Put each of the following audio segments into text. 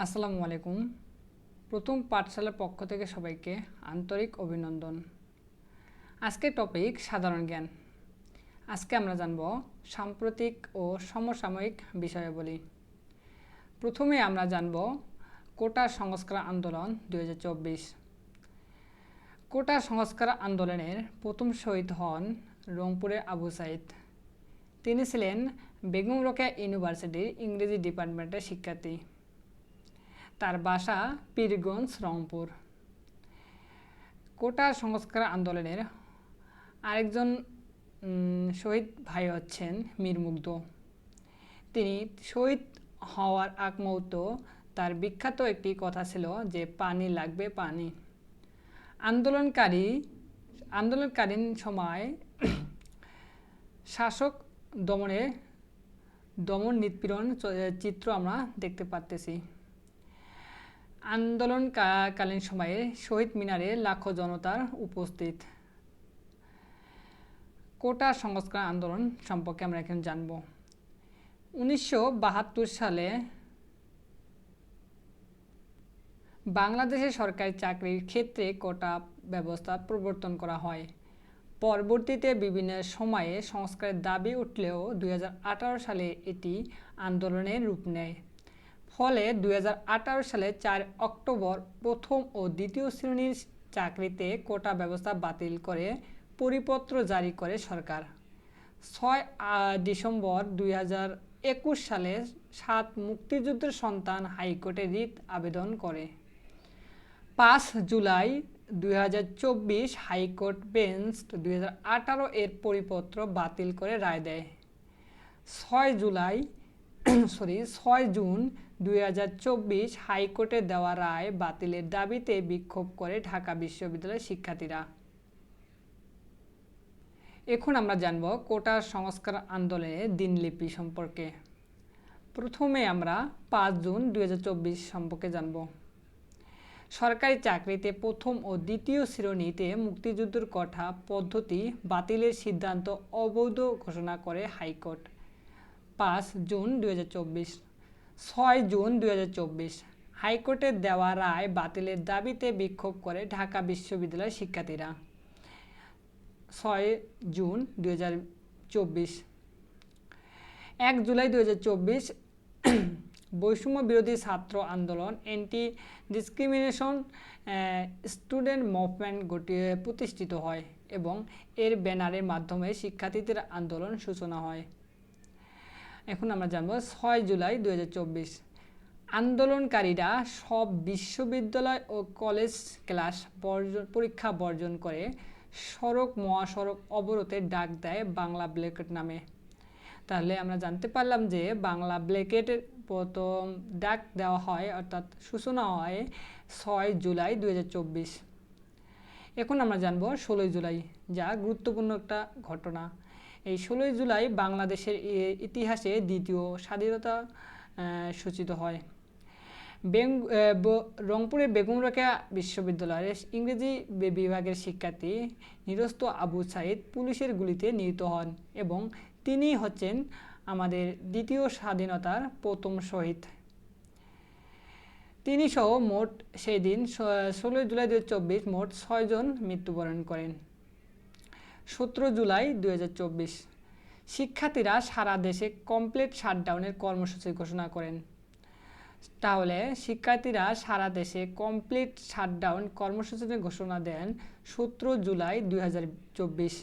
আসসালামু আলাইকুম। প্রথম পাঠশালার পক্ষ থেকে সবাইকে আন্তরিক অভিনন্দন। আজকের টপিক সাধারণ জ্ঞান। আজকে আমরা জানব সাম্প্রতিক ও সমসাময়িক বিষয়াবলী। প্রথমে আমরা জানব কোটা সংস্কার আন্দোলন 2024। কোটা সংস্কার আন্দোলনের প্রথম শহীদ হন রংপুরের আবু সাইদ। তিনি ছিলেন বেগম রোকেয়া ইউনিভার্সিটির ইংরেজি ডিপার্টমেন্টের শিক্ষার্থী। তার বাসা পীরগঞ্জ, রংপুর। কোটা সংস্কার আন্দোলনের আরেকজন শহীদ ভাই হচ্ছেন মীর মুগ্ধ। তিনি শহীদ হওয়ার আগ মুহূর্ত তার বিখ্যাত একটি কথা ছিল যে পানি লাগবে পানি। আন্দোলনকালীন সময় শাসক দমন নিপীড়ন চিত্র আমরা দেখতে পাচ্তেছি। আন্দোলনকালীন সময়ে শহীদ মিনারে লাখো জনতার উপস্থিত। কোটা সংস্কার আন্দোলন সম্পর্কে আমরা এখন জানব। 1972 সালে বাংলাদেশের সরকারি চাকরির ক্ষেত্রে কোটা ব্যবস্থা প্রবর্তন করা হয়। পরবর্তীতে বিভিন্ন সময়ে সংস্কারের দাবি উঠলেও 2018 সালে এটি আন্দোলনের রূপ নেয়। ফলে 2018 সালে 4 অক্টোবর প্রথম ও দ্বিতীয় শ্রেণীর চাকরিতে কোটা ব্যবস্থা বাতিল করে পরিপত্র জারি করে সরকার। 6 ডিসেম্বর 2021 সালে 7 মুক্তিযুদ্ধের সন্তান হাইকোর্টে রিট আবেদন করে। 5 জুলাই 2024 হাইকোর্ট বেঞ্চ 2018 এর পরিপত্র বাতিল করে রায় দেয়। 6 জুন 2024 হাইকোর্টে দেওয়া রায় বাতিলের দাবিতে বিক্ষোভ করে ঢাকা বিশ্ববিদ্যালয়ের শিক্ষার্থীরা। এখন আমরা জানব কোটা সংস্কার আন্দোলনের দিনলিপি সম্পর্কে। প্রথমে আমরা 5 জুন 2024 সম্পর্কে জানব। সরকারি চাকরিতে প্রথম ও দ্বিতীয় শ্রেণীতে মুক্তিযুদ্ধের কোটা পদ্ধতি বাতিলের সিদ্ধান্ত অবৈধ ঘোষণা করে হাইকোর্ট। 5 জুন 2024। 6 জুন 2024 হাইকোর্টের দেওয়া রায় বাতিলের দাবিতে বিক্ষোভ করে ঢাকা বিশ্ববিদ্যালয়ের শিক্ষার্থীরা। 6 জুন 2024। 1 জুলাই 2024 বৈষম্য বিরোধী ছাত্র আন্দোলন অ্যান্টি ডিসক্রিমিনেশন স্টুডেন্ট মুভমেন্ট প্রতিষ্ঠিত হয় এবং এর ব্যানারের মাধ্যমে শিক্ষার্থীদের আন্দোলন সূচনা হয়। এখন আমরা জানব 6 জুলাই 2024 আন্দোলনকারীরা সব বিশ্ববিদ্যালয় ও কলেজ ক্লাস পরীক্ষা বর্জন করে মহাসড়ক অবরোধের ডাক দেয় বাংলা ব্লকেট নামে। তাহলে আমরা জানতে পারলাম যে বাংলা ব্লকেটের প্রথম ডাক দেওয়া হয় অর্থাৎ সূচনা হয় 6 জুলাই 2024। এখন আমরা জানব 16 জুলাই, যা গুরুত্বপূর্ণ একটা ঘটনা। এই 16 জুলাই বাংলাদেশের ইতিহাসে দ্বিতীয় স্বাধীনতা সূচিত হয়। রংপুরের বেগম রোকেয়া বিশ্ববিদ্যালয়ের ইংরেজি বিভাগের শিক্ষার্থী নিরস্ত আবু সাইদ পুলিশের গুলিতে নিহত হন এবং তিনি হচ্ছেন আমাদের দ্বিতীয় স্বাধীনতার প্রথম শহীদ। তিনি সহ মোট সেই দিন 16 জুলাই 2024 মোট 6 জন মৃত্যুবরণ করেন। 17 জুলাই 2024 শিক্ষার্থীরা সারা দেশে কমপ্লিট শাটডাউনের কর্মসূচি ঘোষণা করেন। তাহলে শিক্ষার্থীরা সারা দেশে কমপ্লিট শাটডাউন কর্মসূচি ঘোষণা দেন 17 জুলাই 2024।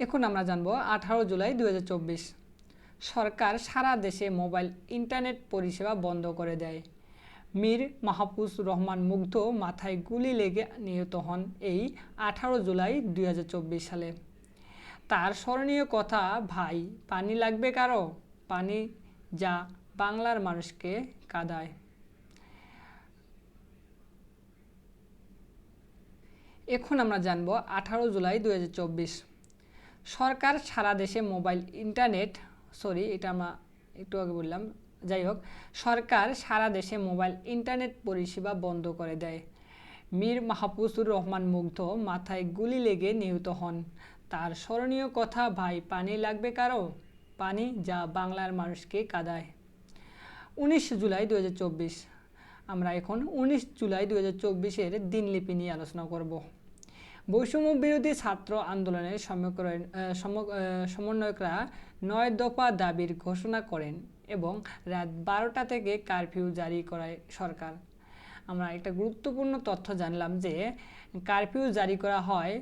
এখন আমরা জানব 18 জুলাই 2024 সরকার সারা দেশে মোবাইল ইন্টারনেট পরিষেবা বন্ধ করে দেয়। মীর মাহফুজ রহমান মুগ্ধ মাথায় গুলি লেগে নিহত হন এই 18 জুলাই 2024 সালে। তার স্মরণীয় কথা, ভাই পানি লাগবে কারো, পানি যা বাংলার মানুষকে কাঁদায়। এখন আমরা জানব 18 জুলাই 2024 সরকার সারা দেশে মোবাইল ইন্টারনেট এটা আমরা একটু আগে বললাম, যাই হোক, সরকার সারা দেশে মোবাইল ইন্টারনেট পরিষেবা বন্ধ করে দেয়। মীর মাহফুজুর রহমান মুগ্ধ মাথায় গুলি লেগে নিহত হন। তার স্মরণীয় কথা, ভাই পানি লাগবে কারো, পানি যা বাংলার মানুষকে কাঁদায়। 19 জুলাই 2024। আমরা এখন 19 জুলাই 2024-এর দিনলিপি নিয়ে আলোচনা করব। বৈষম্য বিরোধী ছাত্র আন্দোলনের সমন্বয়করা 9 দফা দাবির ঘোষণা করেন এবং রাত 12টা থেকে কারফিউ জারি করায় সরকার। আমরা একটা গুরুত্বপূর্ণ তথ্য জানলাম যে কারফিউ জারি করা হয়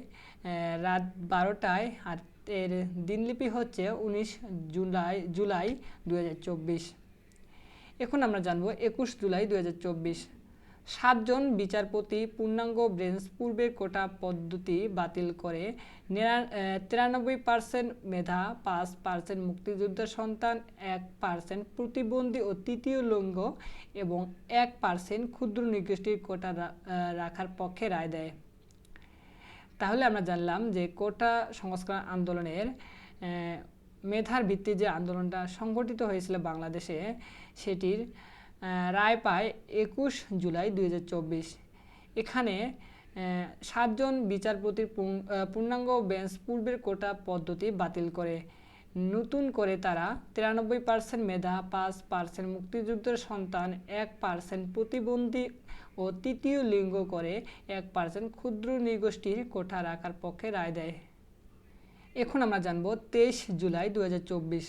রাত 12টায়, আর এর দিনলিপি হচ্ছে 19 জুলাই 2024। এখন আমরা জানব 21 জুলাই 2024। 7 জন বিচারপতি পূর্ণাঙ্গ বেঞ্চ পূর্বের কোটা পদ্ধতি বাতিল করে 93% মেধা, 5% মুক্তিযোদ্ধার সন্তান, 1% প্রতিবন্ধী ও তৃতীয় লিঙ্গ এবং 1% ক্ষুদ্র নৃগোষ্ঠীর কোটা রাখার পক্ষে রায় দেয়। তাহলে আমরা জানলাম যে কোটা সংস্কার আন্দোলনের মেধার ভিত্তিতে যে আন্দোলনটা সংগঠিত হয়েছিল বাংলাদেশে, সেটির রায় পায় 21 জুলাই 2024। এখানে 7 জন বিচারপতির পূর্ণাঙ্গ বেঞ্চ পূর্বের কোটা পদ্ধতি বাতিল করে নতুন করে তারা 93% মেধা, 5% মুক্তিযুদ্ধের সন্তান, 1% প্রতিবন্ধী ও তৃতীয় লিঙ্গ করে 1% ক্ষুদ্র নৃগোষ্ঠীর কোটা রাখার পক্ষে রায় দেয়। এখন আমরা জানব 23 জুলাই 2024।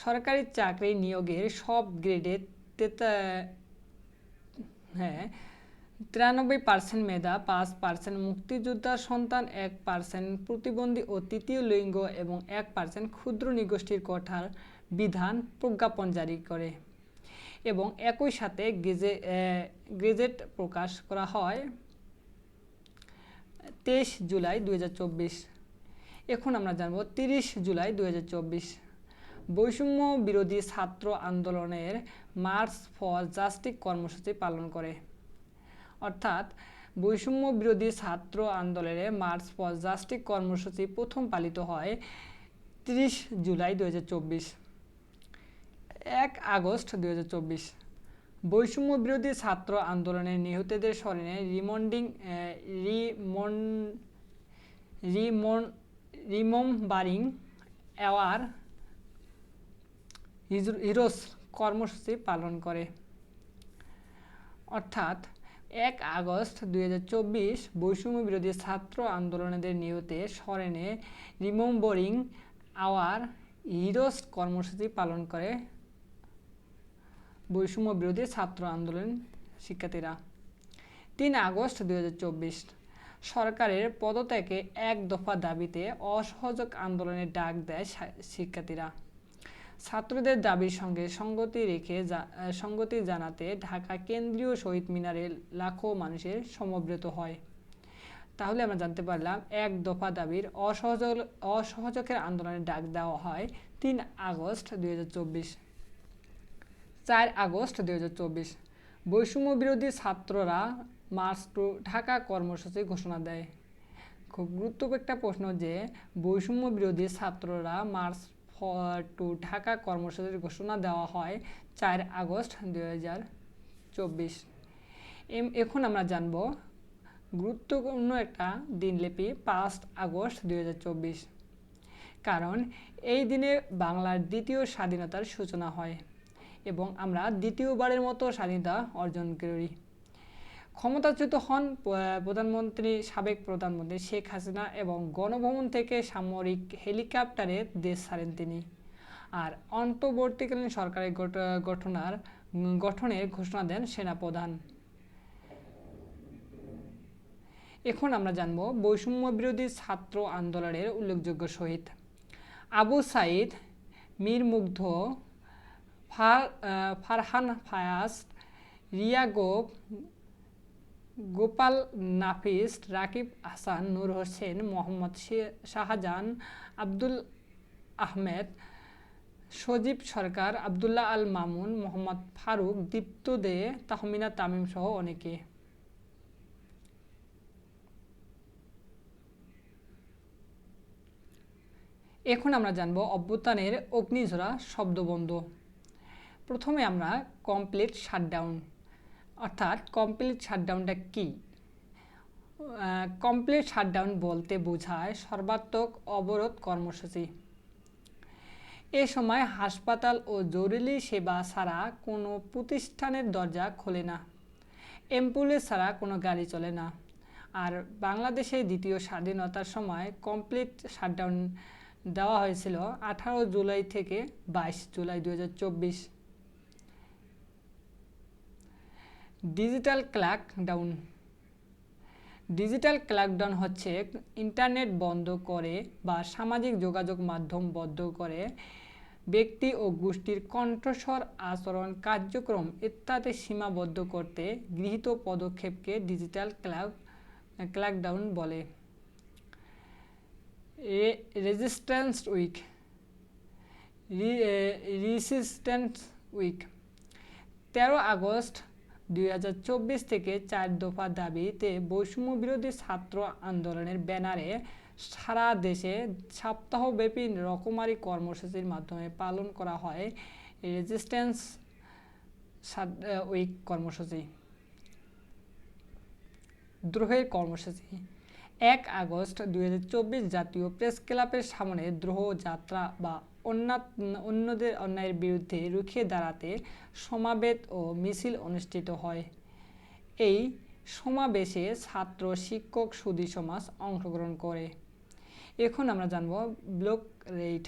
সরকারি চাকরি নিয়োগের সব গ্রেডে 93% মেধা, 5% মুক্তিযোদ্ধার সন্তান, 1% প্রতিবন্ধী ও তৃতীয় লিঙ্গ এবং 1% ক্ষুদ্র নৃগোষ্ঠীর কোটার বিধান প্রজ্ঞাপন জারি করে এবং একই সাথে গেজেট প্রকাশ করা হয় 23 জুলাই 2024। এখন আমরা জানব 30 জুলাই 2024। বৈষম্য বিরোধী ছাত্র আন্দোলনের মার্চ ফর জাস্টিস কর্মসূচি পালন করে। অর্থাৎ বৈষম্য বিরোধী ছাত্র আন্দোলনে মার্চ ফর জাস্টিস কর্মসূচি প্রথম পালিত হয় 30 জুলাই 2024। 1 আগস্ট 2024। বৈষম্য বিরোধী ছাত্র আন্দোলনে নিহতদের স্মরণে রিমেম্বারিং আওয়ার হিরোস কর্মসূচি পালন করে। অর্থাৎ 1 আগস্ট 2024 বৈষম্য বিরোধী ছাত্র আন্দোলনের নিহতের স্মরণে রিমেম্বারিং আওয়ার হিরোস কর্মসূচি পালন করে বৈষম্য বিরোধী ছাত্র আন্দোলন শিক্ষার্থীরা। 3 আগস্ট 2024। সরকারের পদত্যাগে 1 দফা দাবিতে অসহযোগ আন্দোলনের ডাক দেয় শিক্ষার্থীরা। ছাত্রদের দাবির সঙ্গে সঙ্গতি জানাতে ঢাকা কেন্দ্রীয় শহীদ মিনারে লাখো মানুষের সমবেত হয়। তাহলে আমরা জানতে পারলাম 1 দফা দাবির অসহযোগের আন্দোলনের ডাক দেওয়া হয় 3 আগস্ট 2024। 4 আগস্ট 2024। বৈষম্য বিরোধী ছাত্ররা মার্চ টু ঢাকা কর্মসূচি ঘোষণা দেয়। খুব গুরুত্বপূর্ণ একটা প্রশ্ন যে বৈষম্য বিরোধী ছাত্ররা মার্চ টু ঢাকা কর্মসূচির ঘোষণা দেওয়া হয় 4 আগস্ট 2024। এখন আমরা জানব গুরুত্বপূর্ণ একটা দিনলিপি 5 আগস্ট 2024। কারণ এই দিনে বাংলার দ্বিতীয় স্বাধীনতার সূচনা হয় এবং আমরা দ্বিতীয়বারের মতো স্বাধীনতা অর্জন করি। ক্ষমতাচ্যুত হন সাবেক প্রধানমন্ত্রী শেখ হাসিনা এবং গণভবন থেকে সামরিক হেলিকপ্টারে দেশ ছাড়েন তিনি। আর অন্তর্বর্তীকালীন সরকারের গঠনের ঘোষণা দেন সেনাপ্রধান। এখন আমরা জানব বৈষম্য বিরোধী ছাত্র আন্দোলনের উল্লেখযোগ্য শহীদ। আবু সাইদ, মীর মুগ্ধ, ফারহান ফায়াজ, রিয়া গোপাল নাফিস, রাকিব হাসান, নূর হোসেন, মোহাম্মদ শাহজাহান, আব্দুল আহমেদ, সজীব সরকার, আবদুল্লাহ আল মামুন, মোহাম্মদ ফারুক, দীপ্ত দে, তাহমিনা তামিম সহ অনেকে। এখন আমরা জানব অভ্যুত্থানের অগ্নিঝরা শব্দবন্ধ। প্রথমে আমরা কমপ্লিট শাটডাউন, অর্থাৎ কমপ্লিট শাটডাউনটা কি? কমপ্লিট শাটডাউন বলতে বোঝায় সর্বাত্মক অবরোধ কর্মসূচি। এ সময় হাসপাতাল ও জরুরি সেবা ছাড়া কোনো প্রতিষ্ঠানের দরজা খোলে না, অ্যাম্বুলেন্স ছাড়া কোনো গাড়ি চলে না। আর বাংলাদেশে দ্বিতীয় স্বাধীনতার সময় কমপ্লিট শাটডাউন দেওয়া হয়েছিল 18 জুলাই থেকে 22 July 2024। Digital crackdown. Digital crackdown হচ্ছে ইন্টারনেট বন্ধ করে বা সামাজিক যোগাযোগ মাধ্যম বন্ধ করে ব্যক্তি ও গোষ্ঠীর কণ্ঠস্বর, আচরণ, কার্যক্রম ইত্যাদি সীমাবদ্ধ করতে গৃহীত পদক্ষেপকে ডিজিটাল ক্র্যাকডাউন বলে। Resistance week. Resistance week 13 August 2024 থেকে 4 দফা দাবিতে বৈষম্য বিরোধী ছাত্র আন্দোলনের ব্যানারে সারা দেশে সপ্তাহব্যাপী রকমারি কর্মসূচির মাধ্যমে পালন করা হয় রেজিস্ট্যান্স উইক কর্মসূচি। দ্রোহের কর্মসূচি 1 আগস্ট 2024 জাতীয় প্রেস ক্লাবের সামনে দ্রোহ যাত্রা বা অন্যায়ের বিরুদ্ধে রুখে দাঁড়াতে সমাবেশ ও মিছিল অনুষ্ঠিত হয়। এই সমাবেশে ছাত্র, শিক্ষক, সুধী সমাজ অংশগ্রহণ করে। এখন আমরা জানব ব্লক রেড।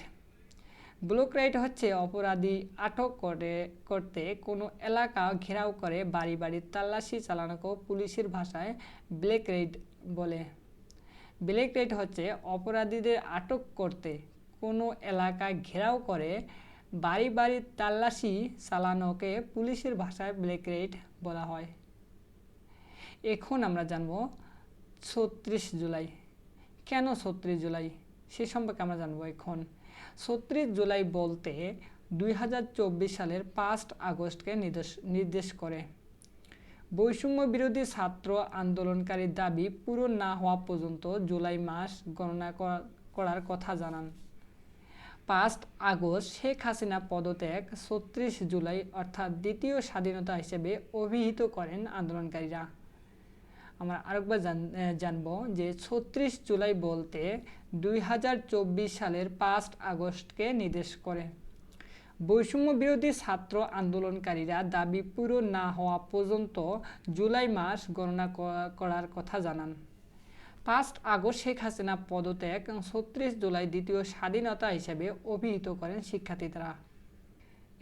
ব্লক রেড হচ্ছে অপরাধী আটক করতে কোনো এলাকা ঘেরাও করে বাড়ি বাড়ি তল্লাশি চালানোকে পুলিশের ভাষায় ব্ল্যাক রেড বলে। ব্ল্যাক রেড হচ্ছে অপরাধীদের আটক করতে কোনো এলাকা ঘেরাও করে বাড়ি বাড়ি তল্লাশি চালানোকে পুলিশের ভাষায় ব্ল্যাক রেড বলা হয়। এখন আমরা জানব 36 জুলাই। কেন 36 জুলাই সে সম্পর্কে আমরা জানবো এখন। 36 জুলাই বলতে 2024 সালের 5 আগস্টকে নির্দেশ করে। বৈষম্য বিরোধী ছাত্র আন্দোলনকারীর দাবি পূরণ না হওয়া পর্যন্ত জুলাই মাস গণনা করার কথা জানান। 5 আগস্ট শেখ হাসিনা পদত্যাগ 36 জুলাই অর্থাৎ দ্বিতীয় স্বাধীনতা হিসেবে অভিহিত করেন আন্দোলনকারীরা। আমরা আরেকবার জানব যে 36 জুলাই বলতে 2024 সালের 5 আগস্টকে নির্দেশ করে। বৈষম্য বিরোধী ছাত্র আন্দোলনকারীরা দাবি পূরণ না হওয়া পর্যন্ত জুলাই মাস গণনা করার কথা জানান। 5 আগস্ট শেখ হাসিনা পদত্যাগ 36 জুলাই দ্বিতীয় স্বাধীনতা হিসেবে অভিহিত করেন শিক্ষার্থীরা।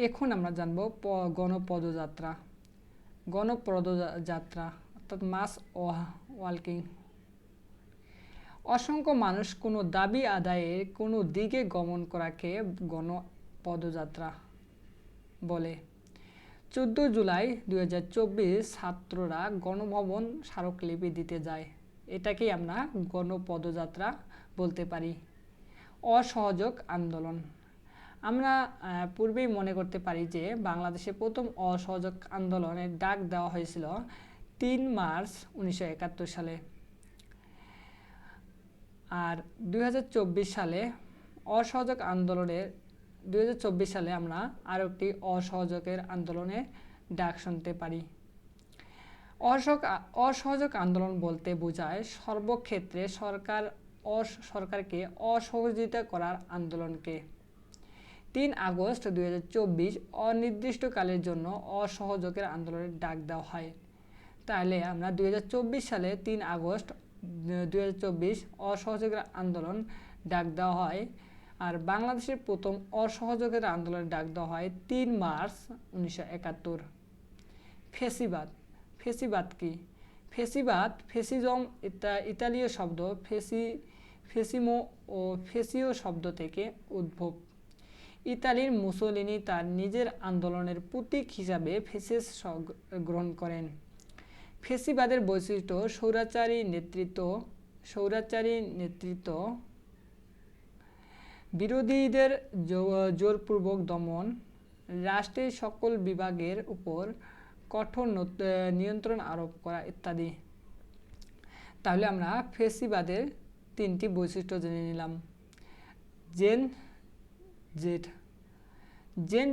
এখন আমরা জানব গণপদযাত্রা। গণপদযাত্রা অর্থাৎ মাস ওয়াকিং। অসংখ্য মানুষ কোনো দাবি আদায়ের কোনো দিকে গমন করাকে গণপদযাত্রা বলে। 14 জুলাই 2024 ছাত্ররা গণভবন স্মারকলিপি দিতে যায়, এটাকেই আমরা গণপদযাত্রা বলতে পারি। অসহযোগ আন্দোলন। আমরা পূর্বেই মনে করতে পারি যে বাংলাদেশে প্রথম অসহযোগ আন্দোলনের ডাক দেওয়া হয়েছিল 3 মার্চ 1971 সালে। আর 2024 সালে অসহযোগ আন্দোলনের 2024 সালে আমরা আরও একটি অসহযোগের আন্দোলনের ডাক শুনতে পারি। অসহযোগ আন্দোলন বলতে বোঝায় সর্বক্ষেত্রে সরকারকে অসহযোগিতা করার আন্দোলনকে। 3 আগস্ট 2024 অনির্দিষ্টকালের জন্য অসহযোগের আন্দোলনের ডাক দেওয়া হয়। তাহলে আমরা 2024 সালে 3 আগস্ট 2024 অসহযোগের আন্দোলন ডাক দেওয়া হয়। আর বাংলাদেশের প্রথম অসহযোগের আন্দোলনের ডাক দেওয়া হয় 3 মার্চ 1971। ফেসিবাদ। ফেসিবাদ কি? ফেসিজম ইতালীয় শব্দ ফেসিমো ও ফেসিও শব্দ থেকে উদ্ভব। ইতালির মুসোলিনি তার নিজের আন্দোলনের প্রতীক হিসাবে ফেসিস গ্রহণ করেন। ফেসিবাদের বৈশিষ্ট্য স্বৈরাচারী নেতৃত্ব, বিরোধীদের জোরপূর্বক দমন, রাষ্ট্রের সকল বিভাগের উপর কঠোর নিয়ন্ত্রণ আরোপ করা ইত্যাদি। তাহলে আমরা ফেসিবাদের 3টি বৈশিষ্ট্য জেনে নিলাম। জেন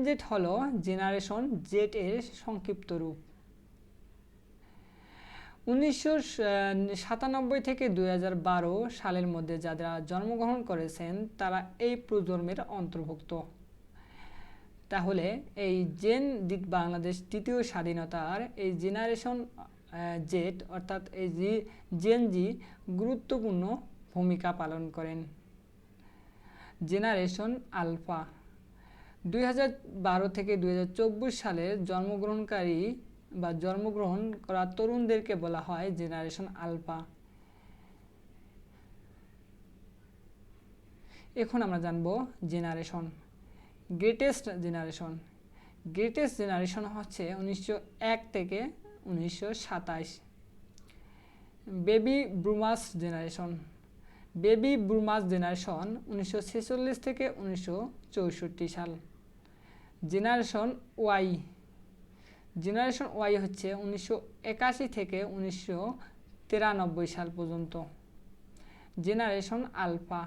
জেড হলো জেনারেশন জেড এর সংক্ষিপ্ত রূপ। 1997 থেকে 2012 সালের মধ্যে যারা জন্মগ্রহণ করেছেন তারা এই প্রজন্মের অন্তর্ভুক্ত। তাহলে এই বাংলাদেশ তৃতীয় স্বাধীনতার এই জেনারেশন জেড অর্থাৎ এই জেনজি গুরুত্বপূর্ণ ভূমিকা পালন করেন। জেনারেশন আলফা 2012 থেকে 2024 সালের জন্মগ্রহণকারী বা জন্মগ্রহণ করা তরুণদেরকে বলা হয় জেনারেশন আলফা। এখন আমরা জানব generation greatest generation. Greatest generation হচ্ছে 1901 থেকে 1927। Baby boomers generation. Baby boomers generation 1946 থেকে 1964 সাল। Generation Y. জেনারেশন ওয়াই হচ্ছে 1981 থেকে 1993 সাল পর্যন্ত। জেনারেশন আলফা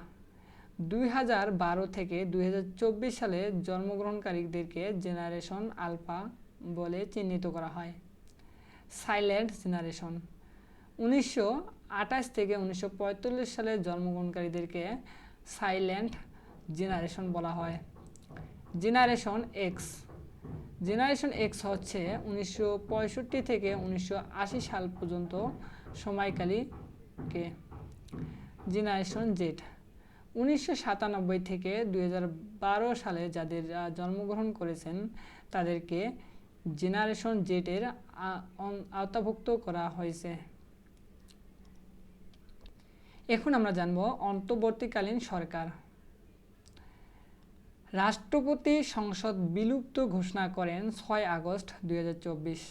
2012 থেকে 2024 সালে জন্মগ্রহণকারীদেরকে জেনারেশন আলফা বলে চিহ্নিত করা হয়। সাইলেন্ট জেনারেশন 1928 থেকে 1945 সালে জন্মগ্রহণকারীদেরকে সাইলেন্ট জেনারেশন বলা হয়। Generation x. জেনারেশন এক্স হচ্ছে 1965 থেকে 1980 সাল পর্যন্ত সময়কালীকে। জেনারেশন জেড 1997 থেকে 2012 সালে যাদের জন্মগ্রহণ করেছেন তাদেরকে জেনারেশন জেড এর আওতাভুক্ত করা হয়েছে। এখন আমরা জানব অন্তর্বর্তীকালীন সরকার। রাষ্ট্রপতি সংসদ বিলুপ্ত ঘোষণা করেন 6 আগস্ট 2024।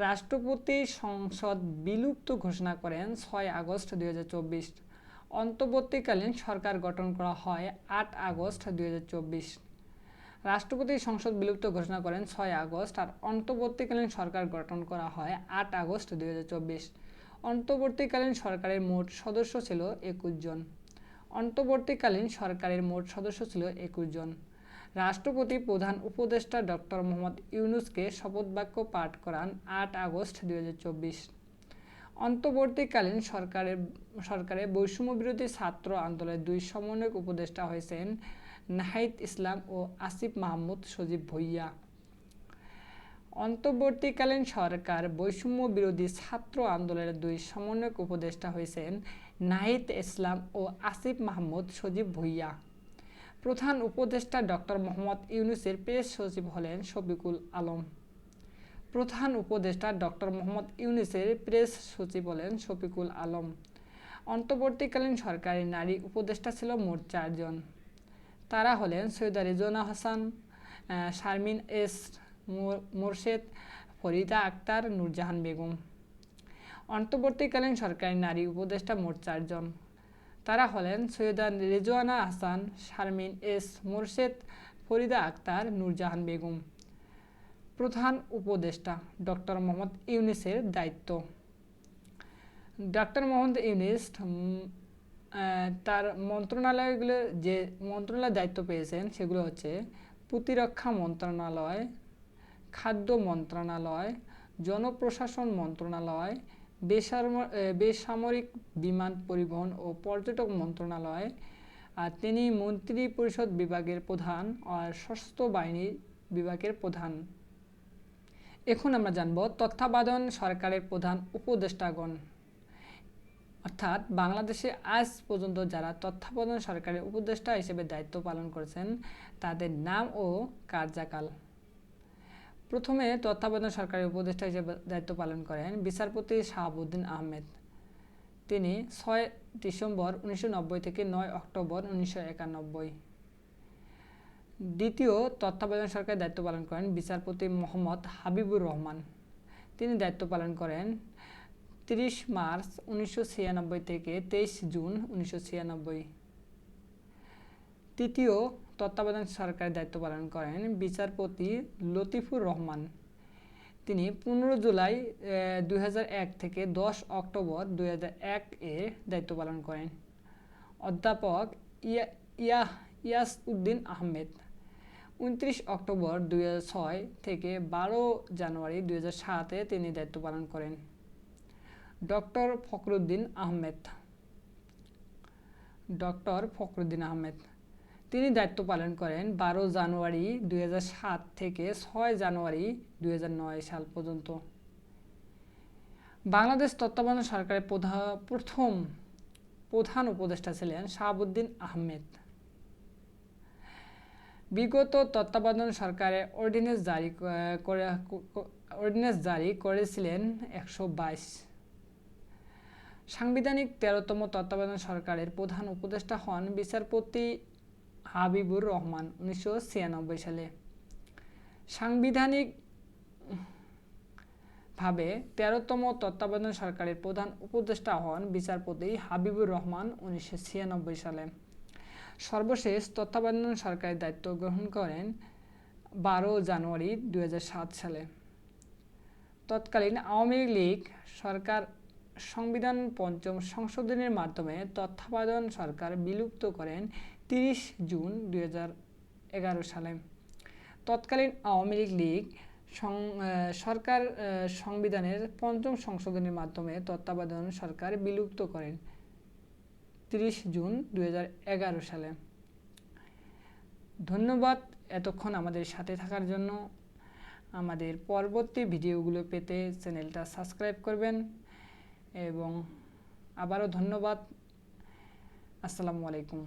রাষ্ট্রপতি সংসদ বিলুপ্ত ঘোষণা করেন 6 আগস্ট 2024। অন্তর্বর্তীকালীন সরকার গঠন করা হয় 8 আগস্ট 2024। রাষ্ট্রপতি সংসদ বিলুপ্ত ঘোষণা করেন 6 আগস্ট আর অন্তর্বর্তীকালীন সরকার গঠন করা হয় 8 আগস্ট 2024। অন্তর্বর্তীকালীন সরকারের মোট সদস্য ছিল 21 জন। অন্তর্বর্তীকালীন সরকারের মোট সদস্য ছিল 21 জন। রাষ্ট্রপতি প্রধান উপদেষ্টা ডক্টর মোহাম্মদ ইউনূসকে শপথবাক্য পাঠ করান 8 আগস্ট 2024। অন্তর্বর্তীকালীন সরকারে বৈষম্যবিরোধী ছাত্র আন্দোলনের 2 সমন্বয়ক উপদেষ্টা হয়েছেন নাহিদ ইসলাম ও আসিফ মাহমুদ সজীব ভুঁইয়া। অন্তর্বর্তীকালীন সরকার বৈষম্য বিরোধী ছাত্র আন্দোলনের 2 সমন্বয়ক উপদেষ্টা হয়েছেন নাহিদ ইসলাম ও আসিফ মাহমুদ সজীব ভুঁইয়া। প্রধান উপদেষ্টা ডক্টর মোহাম্মদ ইউনূসের প্রেস সচিব হলেন শফিকুল আলম। প্রধান উপদেষ্টা ডক্টর মোহাম্মদ ইউনূসের প্রেস সচিব হলেন শফিকুল আলম। অন্তর্বর্তীকালীন সরকারের নারী উপদেষ্টা ছিল মোট 4 জন। তারা হলেন সৈয়দা রেজওয়ানা হাসান, শারমিন এস মোরশেদ, ফরিদা আক্তার, নূরজাহান বেগম। অন্তর্বর্তীকালীন সরকারের নারী উপদেষ্টা মোট 4 জন। তারা হলেন সৈয়দা রেজওয়ানা হাসান, শারমিন এস মোরশেদ, ফরিদা আক্তার, নূরজাহান বেগম। প্রধান উপদেষ্টা ডক্টর মোহাম্মদ ইউনূসের দায়িত্ব। ডক্টর মোহাম্মদ ইউনূস তার মন্ত্রণালয়গুলো যে মন্ত্রণালয়ের দায়িত্ব পেয়েছেন সেগুলো হচ্ছে প্রতিরক্ষা মন্ত্রণালয়, খাদ্য মন্ত্রণালয়, জনপ্রশাসন মন্ত্রণালয়, বেসামরিক বিমান পরিবহন ও পর্যটন মন্ত্রণালয়। আর তিনি মন্ত্রিপরিষদ বিভাগের প্রধান আর সশস্ত্র বাহিনী বিভাগের প্রধান। এখন আমরা জানব তত্ত্বাবধান সরকারের প্রধান উপদেষ্টাগণ, অর্থাৎ বাংলাদেশে আজ পর্যন্ত যারা তত্ত্বাবধান সরকারের উপদেষ্টা হিসেবে দায়িত্ব পালন করেছেন তাদের নাম ও কার্যকাল। প্রথমে তত্ত্বাবধান সরকারের উপদেষ্টা হিসেবে দায়িত্ব পালন করেন বিচারপতি শাহাবুদ্দিন আহমেদ। তিনি 6 ডিসেম্বর 1990 থেকে 9 অক্টোবর 1991। দ্বিতীয় তত্ত্বাবধান সরকারের দায়িত্ব পালন করেন বিচারপতি মোহাম্মদ হাবিবুর রহমান। তিনি দায়িত্ব পালন করেন 30 মার্চ 1996 থেকে 23 জুন 1996। তৃতীয় তত্ত্বাবধান সরকারের দায়িত্ব পালন করেন বিচারপতি লতিফুর রহমান। তিনি 15 জুলাই 2001 থেকে 10 অক্টোবর 2001 এ দায়িত্ব পালন করেন। অধ্যাপক ইয়াসউদ্দিন আহমেদ 29 অক্টোবর 2006 থেকে 12 জানুয়ারি 2007 এ তিনি দায়িত্ব পালন করেন। ডক্টর ফখরুদ্দীন আহমেদ তিনি দায়িত্ব পালন করেন 12 জানুয়ারি 2007 থেকে 6 জানুয়ারি 2009 সাল পর্যন্ত। বাংলাদেশ তত্ত্বাবধায়ক সরকারের প্রথম প্রধান উপদেষ্টা ছিলেন শাহাবুদ্দিন আহমেদ। বিগত তত্ত্বাবধায়ক সরকারের অর্ডিন্যান্স জারি করেছিলেন 122। সাংবিধানিক 13তম তত্ত্বাবধায়ক সরকারের প্রধান উপদেষ্টা হন বিচারপতি হাবিবুর রহমান 1996 সালে। সাংবিধানিক ভাবে 13তম তত্ত্বাবধায়ক সরকারের প্রধান উপদেষ্টা হন বিচারপতি হাবিবুর রহমান 1996 সালে। সর্বশেষ তত্ত্বাবধায়ক সরকারের দায়িত্ব গ্রহণ করেন 12 জানুয়ারি 2007 সালে। তৎকালীন আওয়ামী লীগ সরকার সংবিধান পঞ্চম সংশোধনীর মাধ্যমে তত্ত্বাবধায়ক সরকার বিলুপ্ত করেন 30 জুন 2011 সালে। তৎকালীন আওয়ামী লীগ সরকার সংবিধানের পঞ্চম সংশোধনীর মাধ্যমে তত্ত্বাবধায়ক সরকার বিলুপ্ত করেন 30 জুন 2011 সালে। ধন্যবাদ এতক্ষণ আমাদের সাথে থাকার জন্য। আমাদের পরবর্তী ভিডিওগুলো পেতে চ্যানেলটা সাবস্ক্রাইব করবেন এবং আবারও ধন্যবাদ। আসসালামু আলাইকুম।